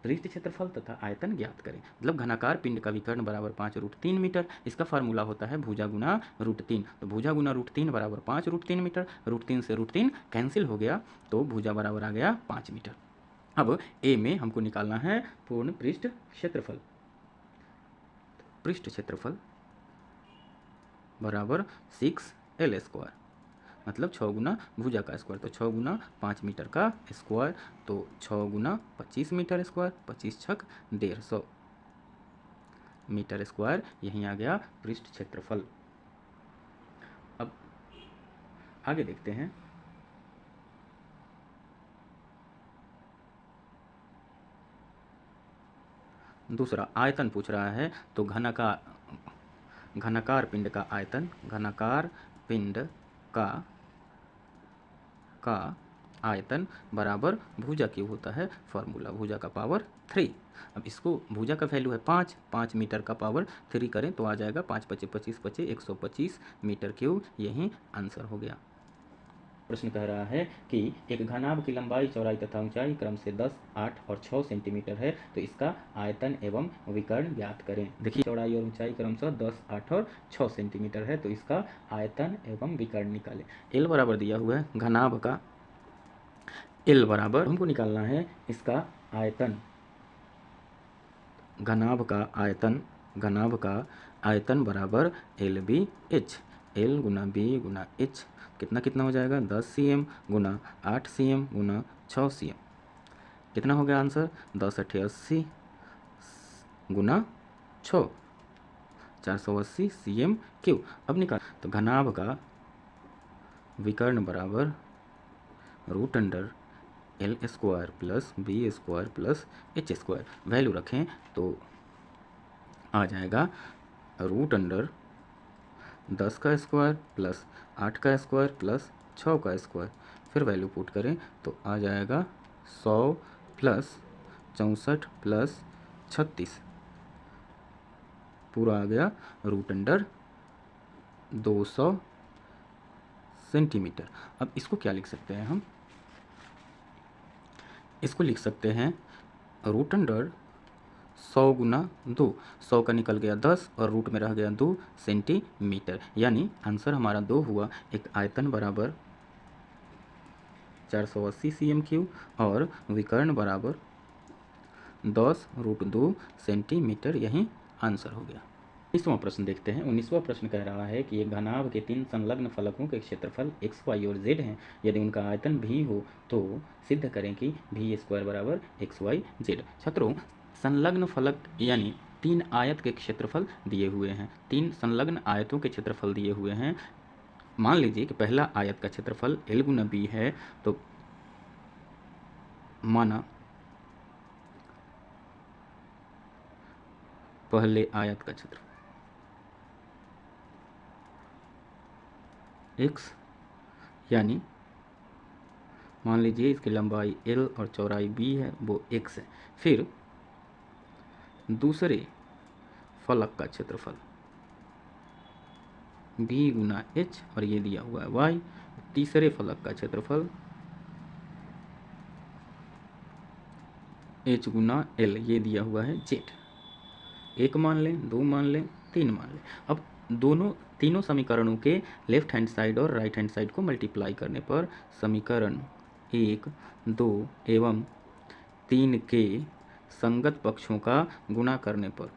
पृष्ठ क्षेत्रफल तथा आयतन ज्ञात करें। मतलब घनाकार पिंड का विकर्ण बराबर 5√3 मीटर, इसका फार्मूला होता है भुजा गुना √3। तो भुजा गुना √3 बराबर 5√3 मीटर, √3 से √3 कैंसिल हो गया, तो भुजा बराबर आ गया 5 मीटर। अब ए में हमको निकालना है पूर्ण पृष्ठ क्षेत्रफल। पृष्ठ क्षेत्रफल बराबर 6L², मतलब 6 गुना भुजा का स्क्वायर, तो 6 गुना 5 मीटर का स्क्वायर, तो 6 गुना 25 मीटर स्क्वायर, 25 छक 150 मीटर स्क्वायर, यहीं आ गया पृष्ठ क्षेत्रफल। अब आगे देखते हैं। दूसरा आयतन पूछ रहा है, तो घनाकार पिंड का आयतन, घनाकार पिंड का आयतन बराबर भुजा क्यू होता है, फार्मूला भुजा का पावर 3। अब इसको भुजा का वैल्यू है 5 मीटर का पावर 3 करें तो आ जाएगा 5 × 25 = 125 मीटर क्यूब, यही आंसर हो गया। प्रश्न कह रहा है कि एक घनाभ की लंबाई, चौड़ाई तथा ऊंचाई क्रम से 10, 8 और 6 सेंटीमीटर है, तो इसका आयतन एवं विकर्ण ज्ञात करें। देखिए चौड़ाई और ऊंचाई क्रमशः 10, 8 और 6 सेंटीमीटर है, तो इसका आयतन एवं विकर्ण निकालें। एल बराबर दिया हुआ है घनाभ का, एल बराबर हमको निकालना है इसका आयतन, घनाभ का आयतन बराबर LBH, L गुना B गुना H कितना कितना हो जाएगा 10 cm गुना 8 cm गुना 6 cm, कितना हो गया आंसर 10 × 8 = 80 गुना 6 480 cm3। अब निकाल, तो घनाभ का विकर्ण बराबर √L² plus B² plus H², value रखें तो आ जाएगा √10 का स्क्वायर प्लस 8 का स्क्वायर प्लस 6 का स्क्वायर, फिर वैल्यू पुट करें तो आ जाएगा 100 प्लस 64 प्लस 36, पूरा आ गया √200 सेंटीमीटर। अब इसको क्या लिख सकते हैं हम, इसको लिख सकते हैं √100 गुना 2, 100 का निकल गया 10 और रूट में रह गया 2 सेंटीमीटर, यानी आंसर हमारा 2 हुआ। एक आयतन बराबर 480 cm3 और विकर्ण बराबर 10√2 सेंटीमीटर, यही आंसर हो गया। 19वां प्रश्न देखते हैं। 19वां प्रश्न कह रहा है कि एक घनाभ के 3 संलग्न फलकों के क्षेत्रफल x, y और z हैं। यदि उनका आयतन भी हो तो सिद्ध करें कि V² बराबर x, y, z। छात्रों, संलग्न फलक यानी 3 आयत के क्षेत्रफल दिए हुए हैं, 3 संलग्न आयतों के क्षेत्रफल दिए हुए हैं। मान लीजिए कि पहला आयत का क्षेत्रफल L गुना B है, तो माना पहले आयत का क्षेत्रफल x, यानी मान लीजिए इसकी लंबाई L और चौड़ाई B है, वो x है। फिर दूसरे फलक का क्षेत्रफल B गुना H और ये दिया हुआ है y। तीसरे फलक का क्षेत्रफल H गुना L, ये दिया हुआ है Z। 1 मान लें, 2 मान लें, 3 मान लें। अब तीनों समीकरणों के लेफ्ट हैंड साइड और राइट हैंड साइड को मल्टीप्लाई करने पर समीकरण 1, 2 एवं 3 के संगत पक्षों का गुणा करने पर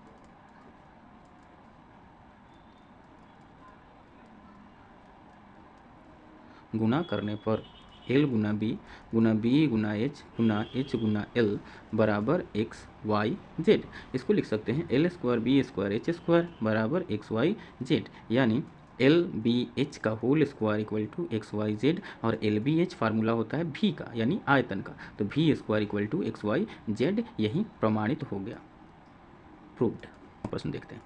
एल गुना बी गुना एच गुना एल बराबर एक्स वाई जेड। इसको लिख सकते हैं L square B square H square बराबर एक्स वाई जेड, यानी एल बी एच का whole square equal to X Y Z, और एल बी एच फार्मूला होता है भी का यानी आयतन का, तो V square equal to X Y Z, यही प्रमाणित हो गया, प्रूव्ड। प्रश्न देखते हैं।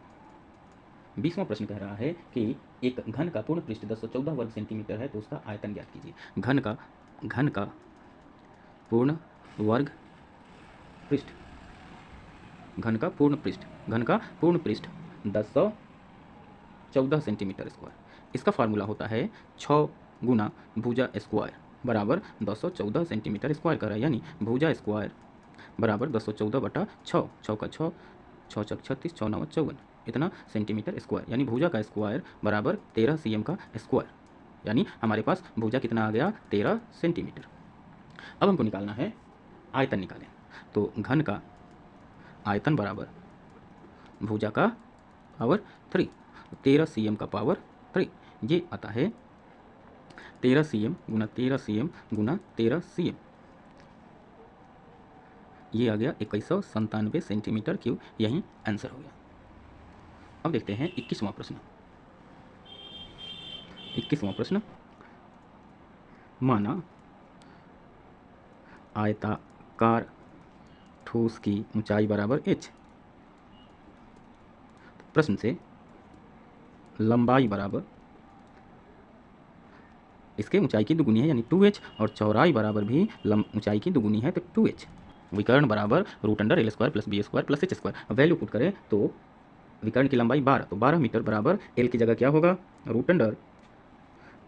20वां प्रश्न कह रहा है कि एक घन का पूर्ण पृष्ठ 1014 वर्ग सेंटीमीटर है, तो उसका आयतन ज्ञात कीजिए। घन का पूर्ण वर्ग पृष्ठ, घन का पूर्ण पृष्ठ 1014 सेंटीमीटर स्क्वायर। इसका फार्मूला होता है 6 गुना भुजा स्क्वायर बराबर 1014 सेंटीमीटर स्क्वायर का, यानी भुजा स्क्वायर बराबर 1014 बटा 6, 6 का 6, 6 चक 36, 6 9 54, इतना सेंटीमीटर स्क्वायर, यानी भुजा का स्क्वायर बराबर 13 cm का स्क्वायर, यानी हमारे पास भुजा कितना आ गया 13 सेंटीमीटर। अब हमको निकालना है आयतन, निकालें तो घन का आयतन बराबर भुजा का पावर 3, 13 cm का पावर 3, ये आता है 13 cm गुना 13 cm गुना 13 cm, ये आ गया 2197 सेंटीमीटर क्यूब, यही आंसर हो गया। अब देखते हैं 21वां प्रश्न। 21वां प्रश्न, माना आयताकार ठोस की ऊंचाई बराबर h, प्रश्न से लंबाई बराबर इसके ऊंचाई की दुगुनी है यानी 2h, और चौड़ाई बराबर भी ऊंचाई की दुगुनी है तो 2h, विकर्ण बराबर root under L square plus B square plus H square. Value put करें तो विकर्ण की लंबाई 12, तो 12 मीटर बराबर एल की जगह क्या होगा रूट अंडर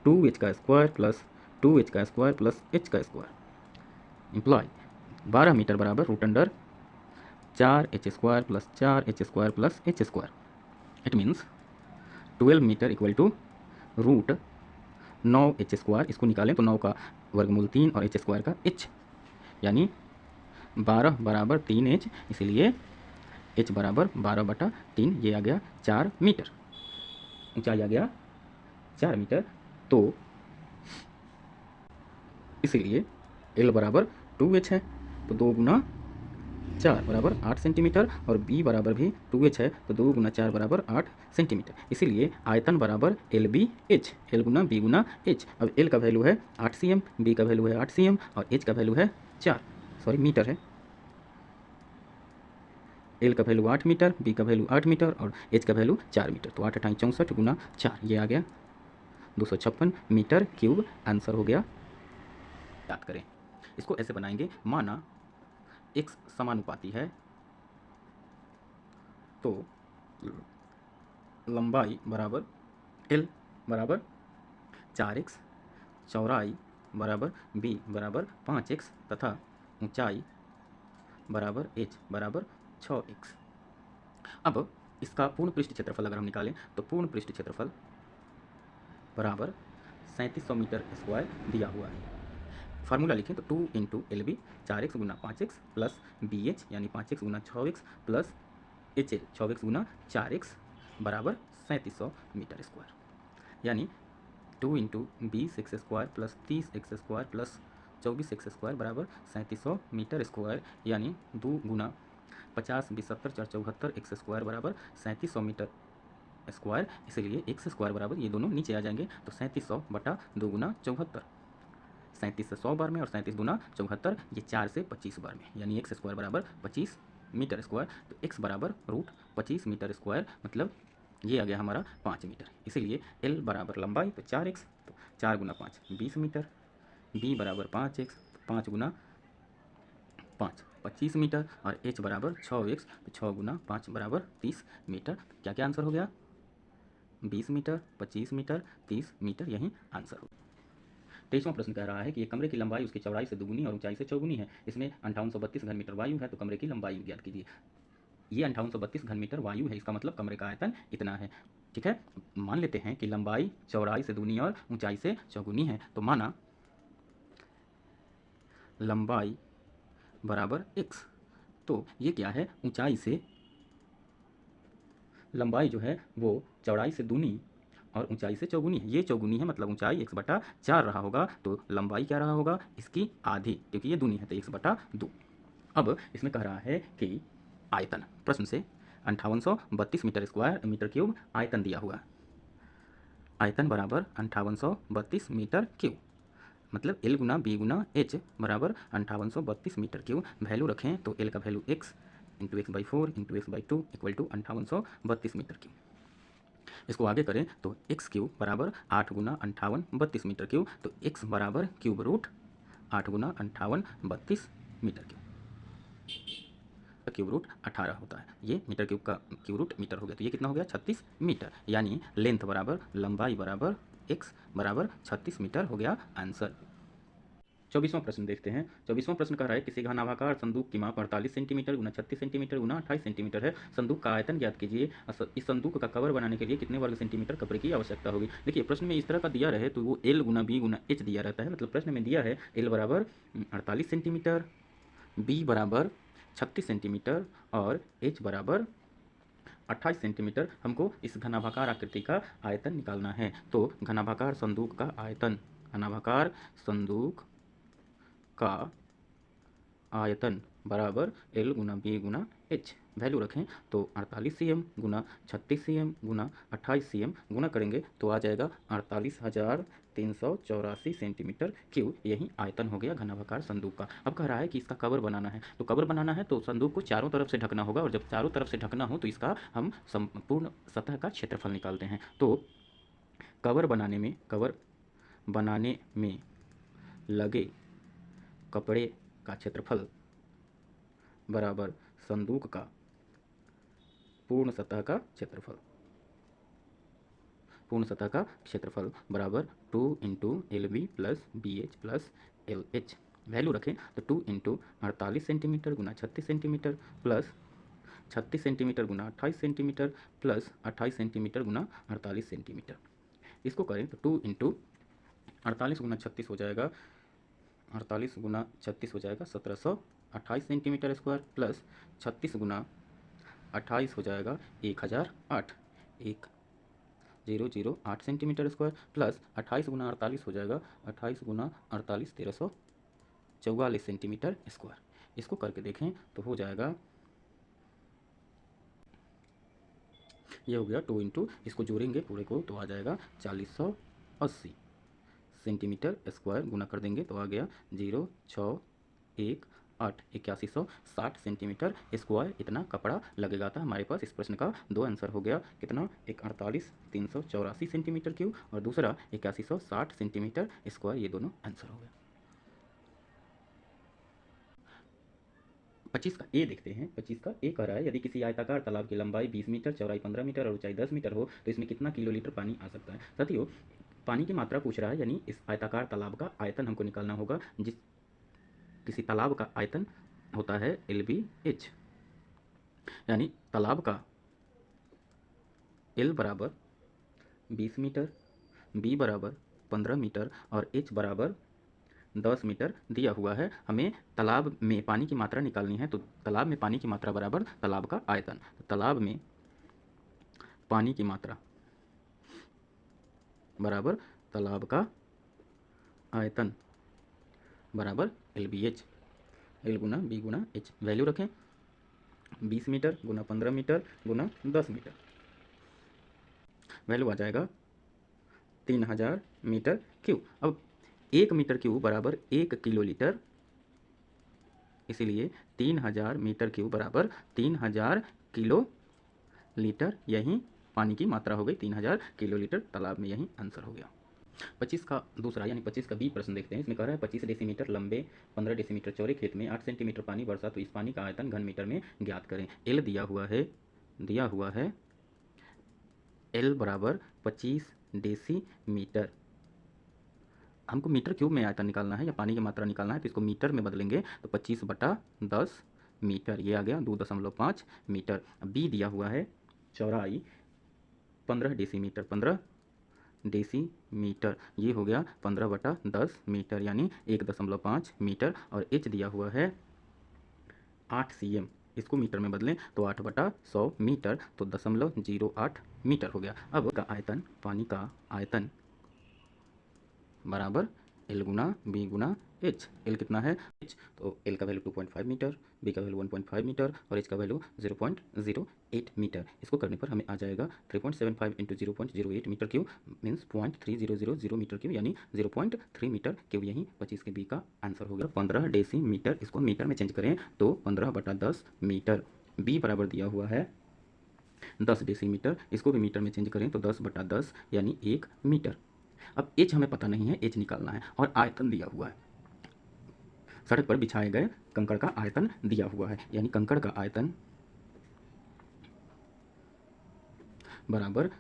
2h का स्क्वायर प्लस 2h का स्क्वायर प्लस h का स्क्वायर, इम्प्लॉय 12 मीटर बराबर root under 4h square plus 4h square plus h square. It means 12 metre equal to root 9h square, इसको निकालें तो 9 का वर्गमूल 3 और h स्क्वायर का h, यानी 12 बराबर 3h, इसलिए h बराबर 12 बटा 3, ये आ गया 4 मीटर, ऊंचाई आ गया 4 मीटर, तो इसीलिए l बराबर 2h है, तो 2 गुना 4 बराबर 8 सेंटीमीटर, और b बराबर भी 2h है, तो 2 गुना 4 बराबर 8 सेंटीमीटर, इसीलिए आयतन बराबर एल बी एच, एल गुना बी गुना एच। अब l का वैल्यू है 8 cm, b का वैल्यू है 8 cm, और h का वैल्यू है 4, सॉरी मीटर है, l का वैल्यू 8 मीटर, b का वैल्यू 8 मीटर, और h का वैल्यू 4 मीटर, तो 8 अठाई 64 गुना 4, ये आ गया 256 मीटर क्यूब, आंसर हो गया। याद करें, इसको ऐसे बनाएंगे, माना x समानुपाती है तो लंबाई बराबर l बराबर 4x, चौड़ाई बराबर b बराबर 5x, तथा ऊंचाई बराबर h बराबर 6x। अब इसका पूर्ण पृष्ठ क्षेत्रफल अगर हम निकालें तो पूर्ण पृष्ठ क्षेत्रफल बराबर 3700 मीटर स्क्वायर दिया हुआ है। फार्मूला लिखें तो 2 इंटू एल बी 4x गुना 5x प्लस बी एच यानी 5x गुना 6x प्लस एच 6x गुना 4x बराबर 3700 मीटर स्क्वायर, यानी 2 into 20x square plus 30x square plus 24x square बराबर 3700 मीटर स्क्वायर, यानी 2 गुना 50 20 70 4 74 x स्क्वायर बराबर 3700 मीटर स्क्वायर, इसलिए x square बराबर ये दोनों नीचे आ जाएंगे, तो 3700 बटा 2 गुना 74, 37 से 100 बार में और 37 गुना 74, ये 4 से 25 बार में, यानी x स्क्वायर बराबर 25 मीटर स्क्वायर, तो x बराबर रूट 25 मीटर स्क्वायर, मतलब ये आ गया हमारा 5 मीटर, इसीलिए l बराबर लंबाई तो 4x, तो 4 गुना 5 20 मीटर, b बराबर 5x, 5 गुना 5 25 मीटर, और h बराबर 6x, तो 6 गुना 5 बराबर 30 मीटर। क्या क्या आंसर हो गया 20 मीटर, 25 मीटर, 30 मीटर, यही आंसर हो। 23वां प्रश्न कह रहा है कि एक कमरे की लंबाई उसकी चौड़ाई से दुगुनी और ऊंचाई से चौगुनी है, इसमें 5832 घन मीटर वायु है, तो कमरे की लंबाई ज्ञात कीजिए। ये 5832 घन मीटर वायु है, इसका मतलब कमरे का आयतन इतना है, ठीक है। मान लेते हैं कि लंबाई चौड़ाई से दुगुनी और ऊंचाई से चौगुनी है, तो माना लंबाई बराबर x, तो ये क्या है ऊंचाई से, लंबाई जो है वो चौड़ाई से दूनी और ऊंचाई से चौगुनी है, ये चौगुनी है मतलब ऊंचाई x/4 रहा होगा, तो लंबाई क्या रहा होगा इसकी आधी, क्योंकि ये दूनी है तो x/2। अब इसमें कह रहा है कि आयतन, प्रश्न से 5832 मीटर क्यूब आयतन दिया हुआ, आयतन बराबर 5832 मीटर क्यूब, मतलब L गुना B गुना H बराबर 5832 मीटर क्यूब। वैल्यू रखें तो L का value x into x/4 into x/2 equal to 5832 metre cube. इसको आगे करें तो x क्यूब बराबर 8 गुना 5832 मीटर क्यूब, तो x बराबर क्यूब रूट 8 गुना 5832 मीटर क्यूब, क्यूब रूट 18 होता है। ये मीटर क्यूब का क्यूब रूट मीटर हो गया, तो ये कितना हो गया 36 मीटर, यानी लेंथ बराबर लंबाई बराबर x बराबर 36 मीटर हो गया आंसर। 24वां प्रश्न देखते हैं। 24वां प्रश्न कह रहा है किसी घनाभाकार संदूक की माप 48 सेंटीमीटर गुना 36 सेंटीमीटर गुना 28 सेंटीमीटर है। संदूक का आयतन ज्ञात कीजिए। इस संदूक का कवर बनाने के लिए कितने वर्ग सेंटीमीटर कपड़े की आवश्यकता होगी। देखिए प्रश्न में इस तरह का दिया रहे तो वो L गुना B गुना H दिया रहता है, मतलब प्रश्न में दिया है L बराबर 48 सेंटीमीटर, B बराबर 36 सेंटीमीटर और H बराबर 28 सेंटीमीटर। हमको इस घनाभाकार आकृति का आयतन निकालना है। तो घनाभाकार संदूक का आयतन, घनाभाकार संदूक का आयतन बराबर L गुना B गुना H। वैल्यू रखें तो 48 cm गुना 36 cm गुना 28 cm गुना करेंगे तो आ जाएगा 48,384 सेंटीमीटर क्यूब। यही आयतन हो गया घनाभाकार संदूक का। अब कह रहा है कि इसका कवर बनाना है, तो कवर बनाना है तो संदूक को चारों तरफ से ढकना होगा, और जब चारों तरफ से ढकना हो तो इसका हम संपूर्ण सतह का क्षेत्रफल निकालते हैं। तो कवर बनाने में लगे कपड़े का क्षेत्रफल बराबर संदूक का पूर्ण सतह का क्षेत्रफल, पूर्ण सतह का क्षेत्रफल बराबर 2 into LB plus BH plus LH। Value रखें तो 2 इंटू 48 सेंटीमीटर गुना 36 सेंटीमीटर प्लस 36 सेंटीमीटर गुना 28 सेंटीमीटर प्लस 28 सेंटीमीटर गुना 48 सेंटीमीटर। इसको करें तो 2 इंटू 48 गुना 36 हो जाएगा, 48 गुना 36 हो जाएगा 1728 सेंटीमीटर स्क्वायर, प्लस 36 गुना 28 हो जाएगा 1008 सेंटीमीटर स्क्वायर, प्लस 28 गुना 48 हो जाएगा 28 गुना 48 1344 सेंटीमीटर स्क्वायर। इसको करके देखें तो हो जाएगा, ये हो गया 2 इंटू, इसको जोड़ेंगे पूरे को तो आ जाएगा 4080 सेंटीमीटर स्क्वायर, गुना कर देंगे तो आ गया 0618 8160 सेंटीमीटर स्क्वायर। इतना कपड़ा लगेगा था हमारे पास। इस प्रश्न का दो आंसर हो गया, कितना, एक 48,384 सेंटीमीटर क्यूब और दूसरा 8160 सेंटीमीटर स्क्वायर। ये दोनों आंसर हो गया। 25 का ए देखते हैं। 25 का ए कह रहा है यदि किसी आयताकार तालाब की लंबाई 20 मीटर, चौड़ाई 15 मीटर और ऊंचाई 10 मीटर हो तो इसमें कितना किलोलीटर पानी आ सकता है। साथियों पानी की मात्रा पूछ रहा है, यानी इस आयताकार तालाब का आयतन हमको निकालना होगा। जिस किसी तालाब का आयतन होता है LBH, यानी तालाब का L बराबर 20 मीटर, B बराबर 15 मीटर और H बराबर 10 मीटर दिया हुआ है। हमें तालाब में पानी की मात्रा निकालनी है, तो तालाब में पानी की मात्रा बराबर तालाब का आयतन। तो तालाब में पानी की मात्रा बराबर तालाब का आयतन बराबर LBH, L गुना B गुना H। वैल्यू रखें 20 मीटर गुना 15 मीटर गुना 10 मीटर, वैल्यू आ जाएगा 3000 मीटर क्यूब। अब 1 मीटर क्यूब बराबर 1 किलोलीटर, इसीलिए 3000 मीटर क्यूब बराबर 3000 किलो लीटर। यही पानी की मात्रा हो गई 3000 किलोलीटर तालाब में, यही आंसर हो गया। 25 का दूसरा यानी 25 का बी प्रश्न देखते हैं। इसमें कह रहा है 25 डेसीमीटर लंबे 15 डेसीमीटर चौड़े खेत में 8 सेंटीमीटर पानी बरसा तो इस पानी का आयतन घन मीटर में ज्ञात करें। एल दिया हुआ है एल बराबर 25 डेसीमीटर। हमको मीटर क्यूब में आयतन निकालना है या पानी की मात्रा निकालना है, तो इसको मीटर में बदलेंगे तो 25/10 मीटर, ये आ गया 2.5 मीटर। बी दिया हुआ है चौड़ाई 15 डेसीमीटर, 15 डेसीमीटर, ये हो गया 15/10 मीटर यानी 1.5 मीटर। और एच दिया हुआ है 8 cm, इसको मीटर में बदलें तो 8/100 मीटर, तो 0.08 मीटर हो गया। अब का आयतन, पानी का आयतन बराबर एल गुना बी गुना एच। एल कितना है एच, तो एल का वैल्यू 2.5 मीटर, बी का वैल्यू 1.5 मीटर और एच का वैल्यू 0.08 मीटर। इसको करने पर हमें आ जाएगा 3.75 into 0.08 metre cube means 0.3000 metre cube, यानी 0.3 मीटर क्यूब। यही 25 के बी का आंसर हो गया। 15 डेसी मीटर, इसको मीटर में चेंज करें तो 15/10 मीटर। बी बराबर दिया हुआ है 10 डेसीमीटर, इसको भी मीटर में चेंज करें तो 10/10 यानी 1 मीटर। अब एच हमें पता नहीं है, एच निकालना है और आयतन दिया हुआ है। सड़क पर बिछाए गए कंकड़ का आयतन दिया हुआ है, यानी कंकड़ का आयतन बराबर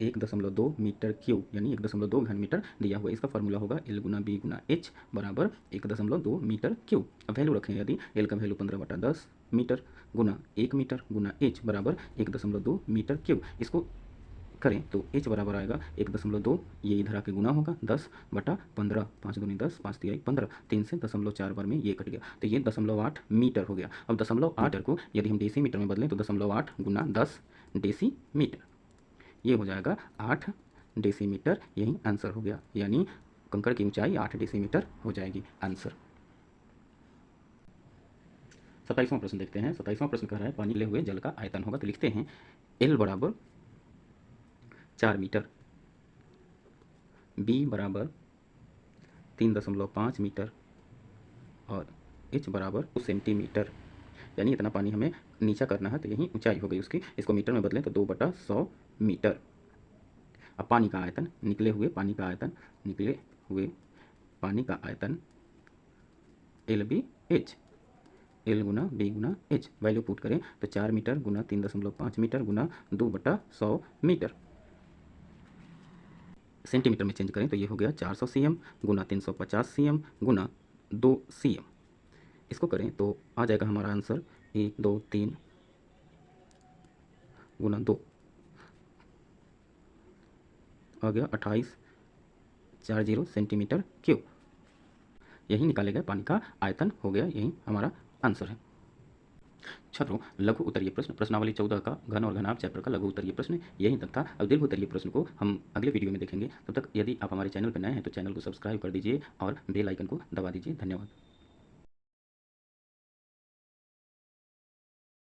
1.2 मीटर क्यूब, यानी 1.2 घन मीटर दिया हुआ है। इसका फॉर्मूला होगा एल गुना बी गुना एच बराबर 1.2 मीटर क्यूब। अब वैल्यू रखें, यदि एल का वैल्यू 15/10 मीटर गुना 1 मीटर गुना एच बराबर 1.2 मीटर क्यूब। इसको करें तो एच बराबर आएगा 1.2, ये इधर आके गुना होगा 10/15, 5 दूनी 10, 5 तिहाई 15, 3 से 0.4 बार में ये कट गया, तो ये 0.8 मीटर हो गया। अब 0.8 को यदि हम डेसी मीटर में बदलें तो 0.8 गुना 10 डेसी मीटर, ये हो जाएगा 8 डेसी मीटर। यही आंसर हो गया, यानी कंकड़ की ऊंचाई 8 डेसी मीटर हो जाएगी आंसर। 27वां प्रश्न देखते हैं। 27वां प्रश्न कह रहा है पानी ले हुए जल का आयतन होगा, तो लिखते हैं एल बराबर 4 मीटर, बी बराबर 3.5 मीटर और एच बराबर 2 सेंटीमीटर, यानी इतना पानी हमें नीचा करना है, तो यही ऊंचाई हो गई उसकी। इसको मीटर में बदलें तो 2/100 मीटर। अब पानी का आयतन, निकले हुए पानी का आयतन, निकले हुए पानी का आयतन एल बी एच, एल गुना बी गुना एच। वैल्यू पुट करें तो 4 मीटर गुना 3.5 मीटर गुना 2/100 मीटर। सेंटीमीटर में चेंज करें तो ये हो गया 400 cm गुना 350 cm गुना 2 cm। इसको करें तो आ जाएगा हमारा आंसर 1 2 3 गुना 2 आ गया 2840 सेंटीमीटर क्यूब। यही निकाले गए पानी का आयतन हो गया, यही हमारा आंसर है। छात्रों, लघु उत्तरीय प्रश्न प्रश्नावली 14 का घन और घनाभ चैप्टर का लघु उत्तरीय प्रश्न यही तक था। अब दीर्घ उत्तरीय प्रश्न को हम अगले वीडियो में देखेंगे। तब तक यदि आप हमारे चैनल पर नए हैं तो चैनल को सब्सक्राइब कर दीजिए और बेल आइकन को दबा दीजिए। धन्यवाद।